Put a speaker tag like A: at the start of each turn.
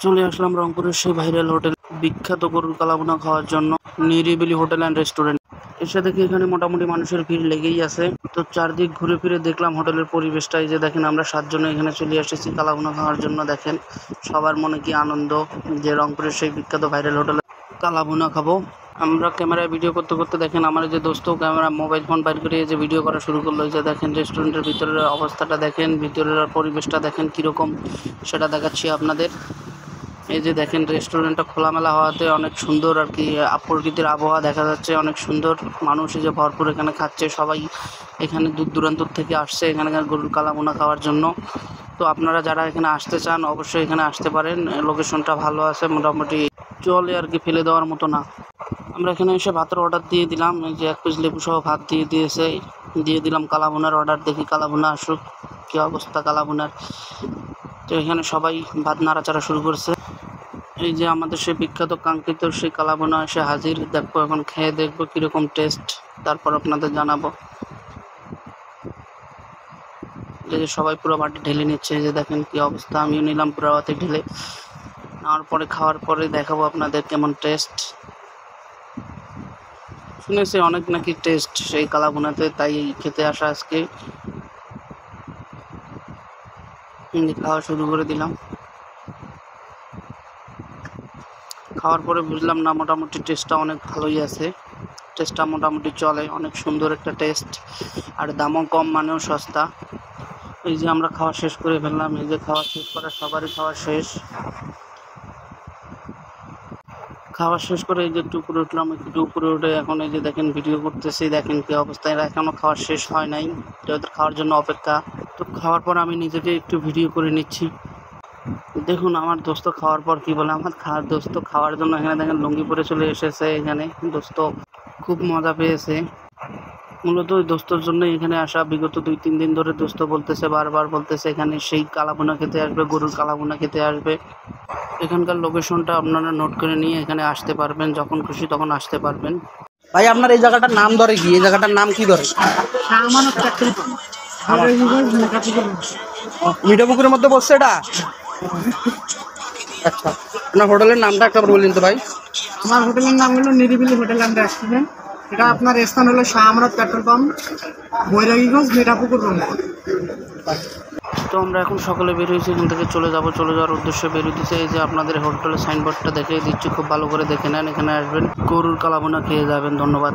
A: চলে আসলাম রংপুরের সেই ভাইরাল হোটেল, বিখ্যাত গরুর কালাভুনা খাওয়ার জন্য, নিরিবিলি হোটেল অ্যান্ড রেস্টুরেন্ট। এসে দেখি এখানে মোটামুটি মানুষের ভিড় লেগেই আছে। তো চারদিক ঘুরে ফিরে দেখলাম হোটেলের পরিবেশটা। এই যে দেখেন, আমরা 7 জন এখানে চলে এসেছি কালাভুনা খাওয়ার জন্য। দেখেন সবার মনে কি আনন্দ যে রংপুরের সেই বিখ্যাত ভাইরাল হোটেলে কালাভুনা খাবো। আমরা ক্যামেরায় ভিডিও করতে করতে দেখেন আমার যে দোস্ত ক্যামেরা মোবাইল ফোন বাইর করে যে ভিডিও করা শুরু করলো। এই যে দেখেন রেস্টুরেন্টের ভিতরের অবস্থাটা দেখেন, ভিতরের পরিবেশটা দেখেন কীরকম, সেটা দেখাচ্ছি আপনাদের। এই যে দেখেন রেস্টুরেন্টটা খোলামেলা হওয়াতে অনেক সুন্দর আর কি প্রকৃতির আবহাওয়া দেখা যাচ্ছে, অনেক সুন্দর। মানুষ এই যে ভরপুর এখানে খাচ্ছে, সবাই এখানে দূর দূরান্ত থেকে আসছে এখানকার গরুর কালাভুনা খাওয়ার জন্য। তো আপনারা যারা এখানে আসতে চান অবশ্যই এখানে আসতে পারেন। লোকেশনটা ভালো আছে, মোটামুটি চলে আর কি, ফেলে দেওয়ার মতো না। আমরা এখানে এসে ভাতের অর্ডার দিয়ে দিলাম। এই যে 1 পিস লেবু সহ ভাত দিয়ে দিলাম কালাভুনার অর্ডার। দেখি কালাভুনা আসুক, কী অবস্থা কালাভুনার। তো এখানে সবাই ভাত নাড়াচাড়া শুরু করছে। এই যে আমাদের সেই বিখ্যাত কাঙ্ক্ষিত সেই কালাভুনা এসে হাজির। দেখবো এখন, খেয়ে দেখবো কীরকম টেস্ট, তারপর আপনাদের জানাবো। এই যে সবাই পুরো বাটি ঢেলে নিচ্ছে, এই যে দেখেন কী অবস্থা। আমিও নিলাম পুরো বাটি ঢেলে। নেওয়ার পরে খাওয়ার পরে দেখাবো আপনাদের কেমন টেস্ট। শুনেছি অনেক নাকি টেস্ট সেই কালাভুনাতে, তাই খেতে আসা আজকে। খাওয়া শুরু করে দিলাম। খাওয়ার পরে বুঝলাম না, মোটামুটি টেস্টটা অনেক ভালোই আছে। টেস্টটা মোটামুটি চলে, অনেক সুন্দর একটা টেস্ট, আর দামও কম, মানেও সস্তা। এই যে আমরা খাওয়া শেষ করে ফেললাম। এই যে খাওয়া শেষ করা, সবারই খাওয়া শেষ। খাওয়া শেষ করে এই যে একটু উপরে উঠলাম, একটু উপরে উঠে এখন এই যে দেখেন ভিডিও করতেছি। দেখেন কী অবস্থা, এরা এখনও খাওয়া শেষ হয় নাই, ওদের খাওয়ার জন্য অপেক্ষা। তো খাওয়ার পর আমি নিজেকে একটু ভিডিও করে নিচ্ছি। দেখুন আমার দোস্ত খাওয়ার পর কি বলে। আমার দোস্ত খাওয়ার জন্য এখানে দেখেন লুঙ্গি পরে চলে এসেছে। এখানে দোস্ত খুব মজা পেয়েছে। মূলত ওই দোস্তর জন্য এখানে আসা। বিগত 2-3 দিন ধরে দোস্ত বলতেছে, বারবার বলতেছে এখানে সেই কালাভুনা খেতে আসবে, গরুর কালাভুনা খেতে আসবে। এখানকার লোকেশনটা আপনারা নোট করে নিয়ে এখানে আসতে পারবেন, যখন খুশি তখন আসতে পারবেন।
B: ভাই আপনার এই জায়গাটার নাম ধরে কি? এই জায়গাটার নাম কি ধরে? মিঠাপুকুরের মধ্যে বসছে এটা? আচ্ছা, আপনার হোটেলের নামটা একটা বললেন তো ভাই?
C: আমার হোটেলের নাম হলো নিরিবিলি হোটেল অ্যান্ড রেস্টুরেন্ট। এটা আপনার স্থান হলো শাহ আমানত পেট্রোল পাম্প, বৈরাগীগঞ্জ, মিঠাপুকুর, রংপুর।
A: তো আমরা এখন সকলে বের হয়েছি, এখান থেকে চলে যাওয়ার উদ্দেশ্যে বের হইতেছে। এই যে আপনাদের হোটেলের সাইনবোর্ডটা দেখে দিচ্ছি, খুব ভালো করে দেখে নেন। এখানে আসবেন, গরুর কালাভুনা খেয়ে যাবেন। ধন্যবাদ।